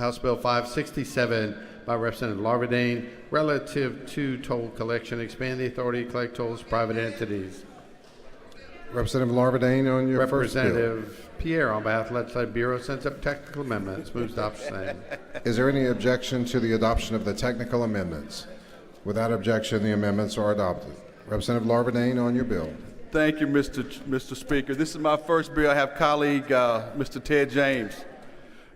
House Bill 567 by Representative Larvadain relative to toll collection, expand the authority to collect tolls for private entities. Representative Larvadain on your first bill. Representative Pierre on behalf of the Legislative Bureau sends up technical amendments. Moves adoption same. Is there any objection to the adoption of the technical amendments? Without objection, the amendments are adopted. Representative Larvadain on your bill. Thank you, Mr. Speaker. This is my first bill. I have colleague Mr. Ted James.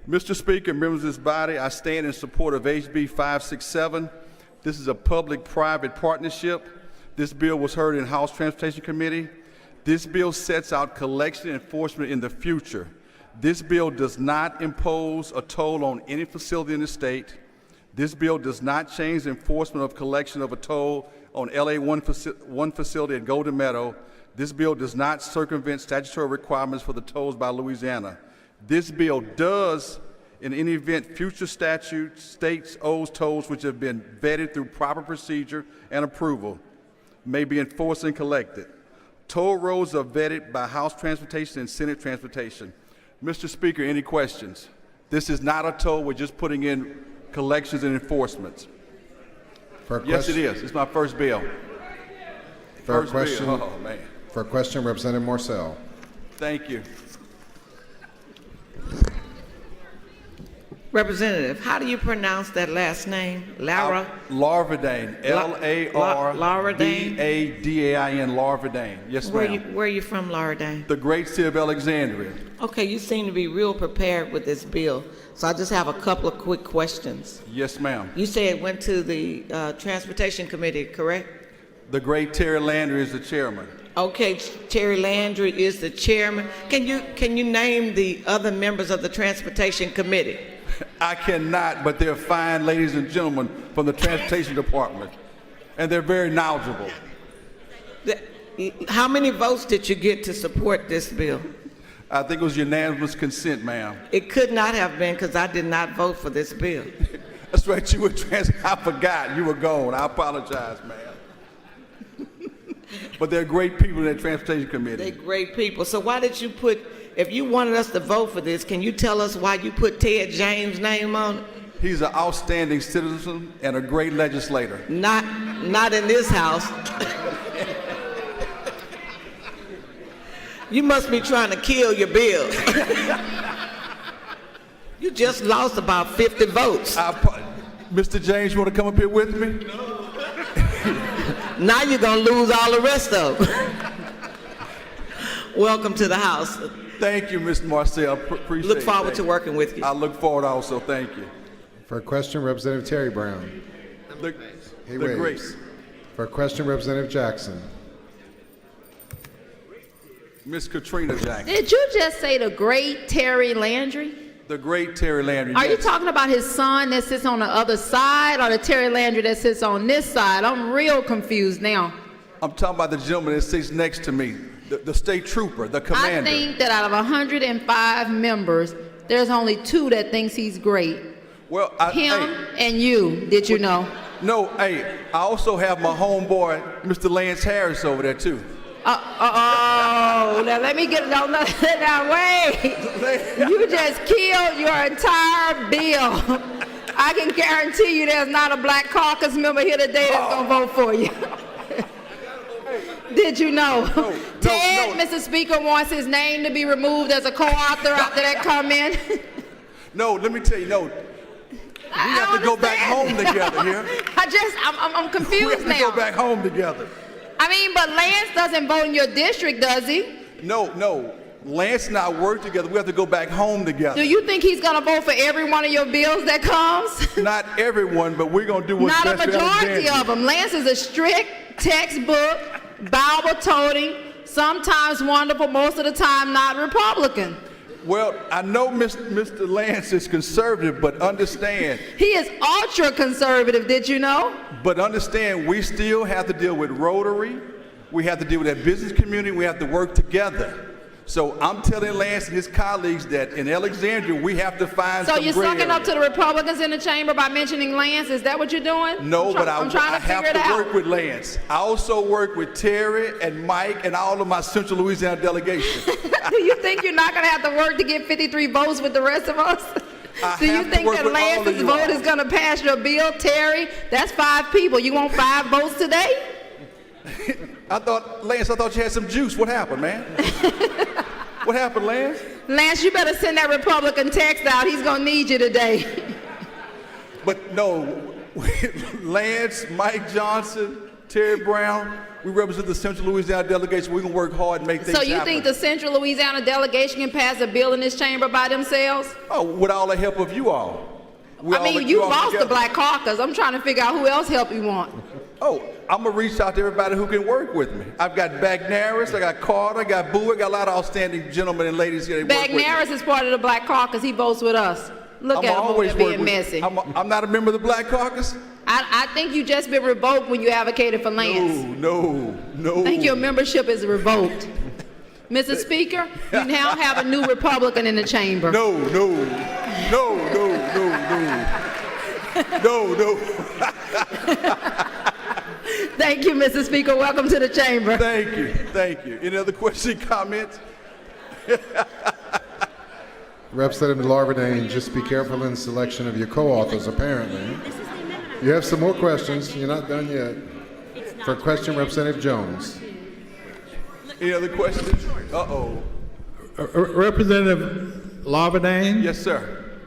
Mr. Speaker, members of this body, I stand in support of HB 567. This is a public-private partnership. This bill was heard in House Transportation Committee. This bill sets out collection enforcement in the future. This bill does not impose a toll on any facility in the state. This bill does not change the enforcement of collection of a toll on LA1 facility at Golden Meadow. This bill does not circumvent statutory requirements for the tolls by Louisiana. This bill does, in any event, future statutes, states owes tolls which have been vetted through proper procedure and approval may be enforced and collected. Toll roads are vetted by House Transportation and Senate Transportation. Mr. Speaker, any questions? This is not a toll. We're just putting in collections and enforcements. Yes, it is. It's my first bill. First question. Bill. Oh, man. For a question, Representative Marcel. Thank you. Representative, how do you pronounce that last name? Larvadain. L-A-R-V-A-D-A-I-N. Larvadain. Yes, ma'am. Where are you from, Larvadain? The great city of Alexandria. Okay, you seem to be real prepared with this bill. So I just have a couple of quick questions. Yes, ma'am. You said it went to the Transportation Committee, correct? The great Terry Landry is the chairman. Okay, Terry Landry is the chairman. Can you name the other members of the Transportation Committee? I cannot, but they're fine ladies and gentlemen from the Transportation Department, and they're very knowledgeable. How many votes did you get to support this bill? I think it was unanimous consent, ma'am. It could not have been because I did not vote for this bill. That's right, you were I forgot, you were gone. I apologize, ma'am. But they're great people in that Transportation Committee. They're great people. So why did you put, if you wanted us to vote for this, can you tell us why you put Ted James' name on it? He's an outstanding citizen and a great legislator. Not in this house. You must be trying to kill your bill. You just lost about 50 votes. Mr. James, you want to come up here with me? No. Now you're going to lose all the rest of them. Welcome to the House. Thank you, Mr. Marcel. Appreciate it. Look forward to working with you. I look forward also. Thank you. For a question, Representative Terry Brown. The Great. For a question, Representative Jackson. Miss Katrina Jackson. Did you just say the great Terry Landry? The great Terry Landry. Are yes. you talking about his son that sits on the other side or the Terry Landry that sits on this side? I'm real confused now. I'm talking about the gentleman that sits next to me, the state trooper, the commander. I think that out of 105 members, there's only 2 that thinks he's great. Well, Him and you, did you know? No, hey, I also have my homeboy, Mr. Lance Harris over there too. Now let me get no, wait. You just killed your entire bill. I can guarantee you there's not a Black Caucus member here today that's gonna vote for you. Did you know? Ted, Mr. Speaker, wants his name to be removed as a co-author after that comment. No, let me tell you, no. We have to go back home together here. I'm confused now. We have to go back home together. I mean, but Lance doesn't vote in your district, does he? No. Lance and I work together. We have to go back home together. Do you think he's gonna vote for every one of your bills that comes? Not everyone, but we're gonna do what's best for Not a majority Alexandria. of them. Lance is a strict textbook, Bible-toting, sometimes wonderful, most of the time not Republican. Well, I know Mr. Lance is conservative, but understand. He is ultra-conservative, did you know? But understand, we still have to deal with Rotary. We have to deal with that business community. We have to work together. So I'm telling Lance and his colleagues that in Alexandria, we have to find some gray So you're sucking up area. to the Republicans in the chamber by mentioning Lance? Is that what you're doing? No, but I have to out. work with Lance. I also work with Terry and Mike and all of my Central Louisiana delegation. Do you think you're not going to have to work to get 53 votes with the rest of us? Do you have to think work that with all of Lance's you vote all. is going to pass your bill, Terry? That's 5 people. You want 5 votes today? Lance, I thought you had some juice. What happened, man? What happened, Lance? Lance, you better send that Republican text out. He's going to need you today. But no, Lance, Mike Johnson, Terry Brown, we represent the Central Louisiana delegation. We're going to work hard and make things So you happen. think the Central Louisiana delegation can pass a bill in this chamber by themselves? Oh, with all the help of you all. You lost the Black Caucus. I'm trying to figure out who else help you want. Oh, I'm going to reach out to everybody who can work with me. I've got Bagnaris, I got Carter, I got Bowie, I got a lot of outstanding gentlemen and ladies here that work with me. Bagnaris is part of the Black Caucus. He votes with us. Look at him over there being messy. I'm not a member of the Black Caucus? I think you just been revoked when you advocated for Lance. No. I think your membership is revoked. Mr. Speaker, you now have a new Republican in the chamber. No. Thank you, Mr. Speaker. Welcome to the chamber. Thank you. Any other questions, comments? Representative Larvadain, just be careful in selection of your co-authors, apparently. You have some more questions. You're not done yet. For question, Representative Jones. Any other questions? Uh-oh. Representative Larvadain? Yes, sir.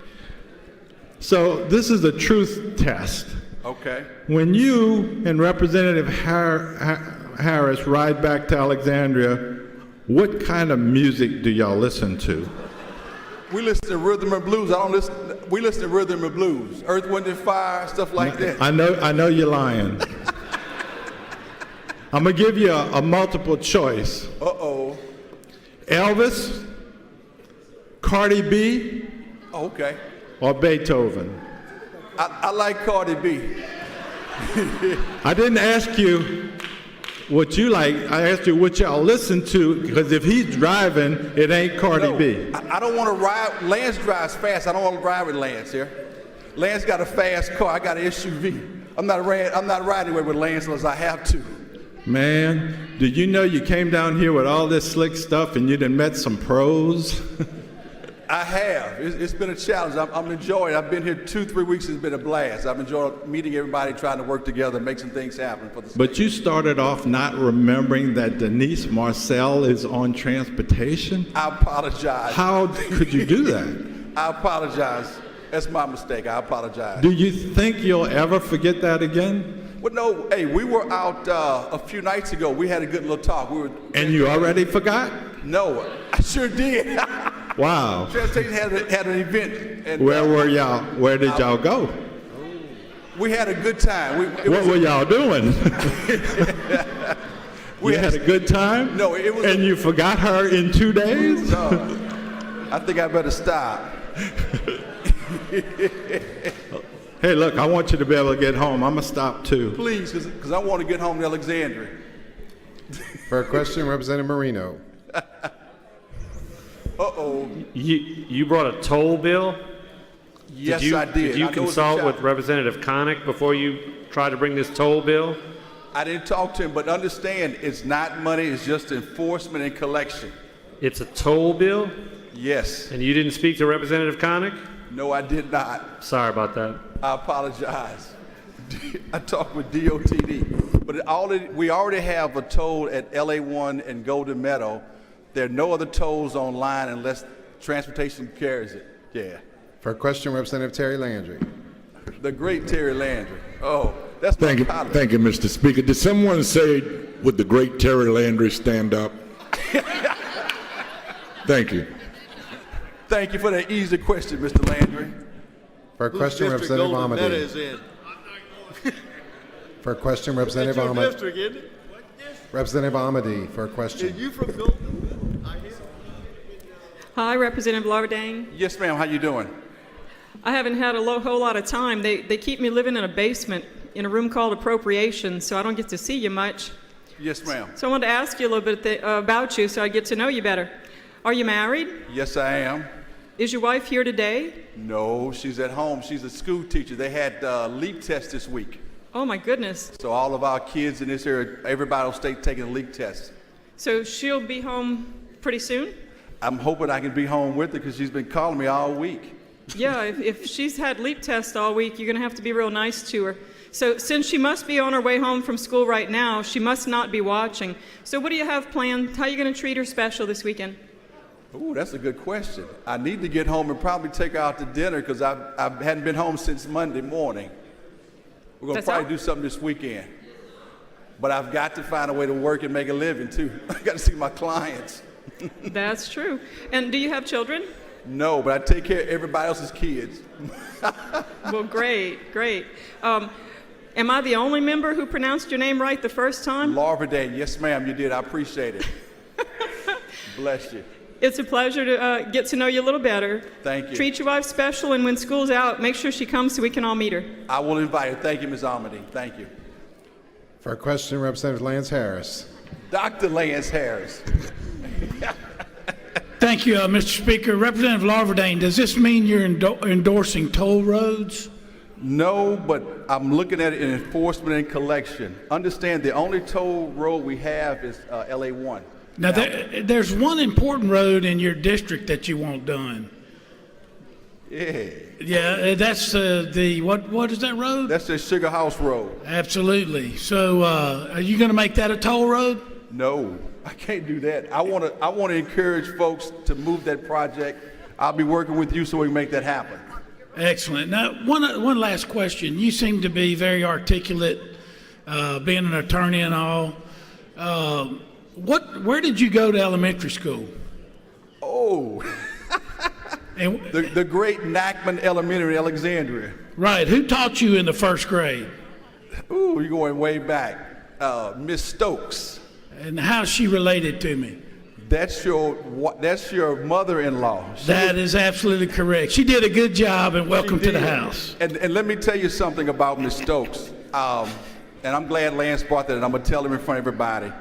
So this is a truth test. Okay. When you and Representative Harris ride back to Alexandria, what kind of music do y'all listen to? We listen to rhythm and blues. We listen to rhythm and blues. Earth, Wind, and Fire, stuff like that. I know you're lying. I'm gonna give you a multiple choice. Uh-oh. Elvis, Cardi B, Oh, okay. or Beethoven? I like Cardi B. I didn't ask you what you like. I asked you what y'all listen to, because if he's driving, it ain't Cardi B. I don't want to ride. Lance drives fast. I don't want to ride with Lance here. Lance got a fast car. I got an SUV. I'm not riding anywhere with Lance unless I have to. Man, did you know you came down here with all this slick stuff and you done met some pros? I have. It's been a challenge. I'm enjoying it. I've been here 2-3 weeks. It's been a blast. I've enjoyed meeting everybody, trying to work together, make some things happen for the state. But you started off not remembering that Denise Marcel is on transportation? I apologize. How could you do that? I apologize. That's my mistake. I apologize. Do you think you'll ever forget that again? Well, no. Hey, we were out a few nights ago. We had a good little talk. And you already forgot? No, I sure did. Wow. Transportation had an event. And, Where were y'all? Where did y'all go? We had a good time. What were y'all doing? We You had a good time? No, it was. And you forgot her in 2 days? I think I better stop. Hey, look, I want you to be able to get home. I'm going to stop too. Please, because I want to get home to Alexandria. For a question, Representative Marino. Uh-oh. You brought a toll bill? Yes, you, I did. Did you I know it's a consult with challenge. Representative Connick before you tried to bring this toll bill? I didn't talk to him, but understand, it's not money. It's just enforcement and collection. It's a toll bill? Yes. And you didn't speak to Representative Connick? No, I did not. Sorry about that. I apologize. I talked with DOTD. But we already have a toll at LA1 and Golden Meadow. There are no other tolls online unless transportation carries it. Yeah. For a question, Representative Terry Landry. The great Terry Landry. Oh, that's my colleague. Thank you, Mr. Speaker. Did someone say, would the great Terry Landry stand up? Thank you. Thank you for that easy question, Mr. Landry. For a question, Representative Amadi. For a question, Representative Amadi. Representative Amadi, for a question. Hi, Representative Larvadain. Yes, ma'am. How you doing? I haven't had a whole lot of time. They keep me living in a basement in a room called Appropriations, so I don't get to see you much. Yes, ma'am. So I wanted to ask you a little bit about you so I get to know you better. Are you married? Yes, I am. Is your wife here today? No, she's at home. She's a school teacher. They had leak test this week. Oh, my goodness. So all of our kids in this area, everybody will stay taking a leak test. So she'll be home pretty soon? I'm hoping I can be home with her because she's been calling me all week. Yeah, if she's had leap tests all week, you're going to have to be real nice to her. So since she must be on her way home from school right now, she must not be watching. So what do you have planned? How are you going to treat her special this weekend? Ooh, that's a good question. I need to get home and probably take her out to dinner because I hadn't been home since Monday morning. We're going to probably do something this weekend. But I've got to find a way to work and make a living, too. I got to see my clients. That's true. And do you have children? No, but I take care of everybody else's kids. Well, great, great. Am I the only member who pronounced your name right the first time? Larvadain, yes, ma'am, you did. I appreciate it. Bless you. It's a pleasure to get to know you a little better. Thank you. Treat your wife special, and when school's out, make sure she comes so we can all meet her. I will invite her. Thank you, Ms. Almody. Thank you. For a question, Representative Lance Harris. Dr. Lance Harris. Thank you, Mr. Speaker. Representative Larvadain, does this mean you're endorsing toll roads? No, but I'm looking at it in enforcement and collection. Understand the only toll road we have is LA1. Now, there's one important road in your district that you want done. Yeah. Yeah, that's what is that road? That's the Sugar House Road. Absolutely. So, are you going to make that a toll road? No, I can't do that. I want to encourage folks to move that project. I'll be working with you so we can make that happen. Excellent. Now, one last question. You seem to be very articulate, being an attorney and all. Where did you go to elementary school? Oh, And, the great Nachman Elementary in Alexandria. right. Who taught you in the first grade? Ooh, you're going way back. Miss Stokes. And how's she related to me? That's your mother-in-law. That is absolutely correct. She did a good job, and welcome to the house. And let me tell you something about Miss Stokes. And I'm glad Lance brought that, and I'm gonna tell him in front of everybody.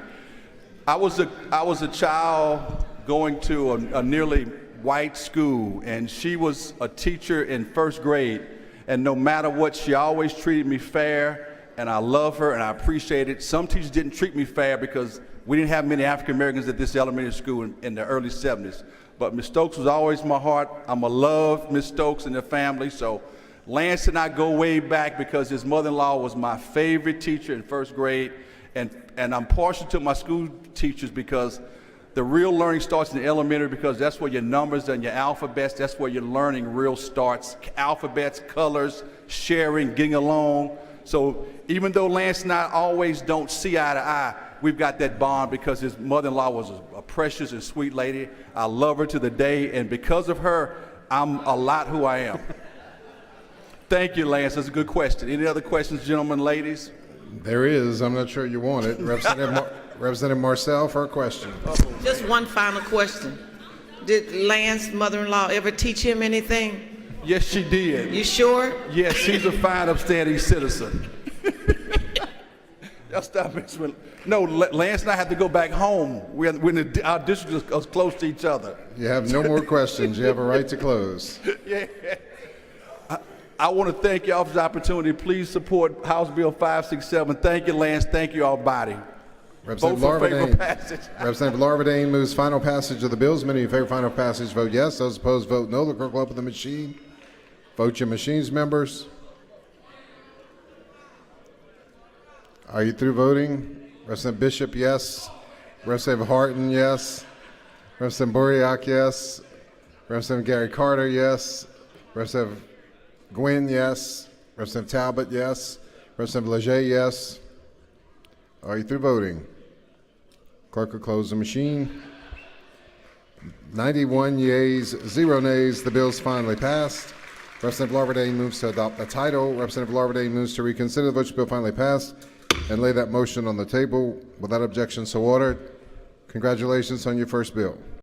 I was a child going to a nearly white school, and she was a teacher in first grade. And no matter what, she always treated me fair, and I love her and I appreciate it. Some teachers didn't treat me fair because we didn't have many African Americans at this elementary school in the early 70s. But Miss Stokes was always my heart. I'm going to love Miss Stokes and her family. So Lance and I go way back because his mother-in-law was my favorite teacher in first grade. And I'm partial to my school teachers because the real learning starts in the elementary because that's where your numbers and your alphabets, that's where your learning real starts. Alphabets, colors, sharing, getting along. So even though Lance and I always don't see eye to eye, we've got that bond because his mother-in-law was a precious and sweet lady. I love her to the day, and because of her, I'm a lot who I am. Thank you, Lance. That's a good question. Any other questions, gentlemen, ladies? There is. I'm not sure you want it. Representative Marcel for a question. Just one final question. Did Lance's mother-in-law ever teach him anything? Yes, she did. You sure? Yes, she's a fine, upstanding citizen. Y'all stop it. No, Lance and I have to go back home. Our districts are close to each other. You have no more questions. You have a right to close. Yeah. I want to thank y'all for the opportunity. Please support House Bill 567. Thank you, Lance. Thank you, all body. Representative Vote for favorable Larvadain. passage. Representative Larvadain moves final passage of the bills. Many in favor of final passage vote yes. Those opposed vote no. The clerk will open the machine. Vote your machines, members. Are you through voting? Representative Bishop, yes. Representative Harton, yes. Representative Buriak, yes. Representative Gary Carter, yes. Representative Gwynn, yes. Representative Talbot, yes. Representative Leger, yes. Are you through voting? Clerk will close the machine. 91 yeas, 0 nays. The bill's finally passed. Representative Larvadain moves to adopt the title. Representative Larvadain moves to reconsider the vote. Bill finally passed and lay that motion on the table. Without objection, so ordered. Congratulations on your first bill.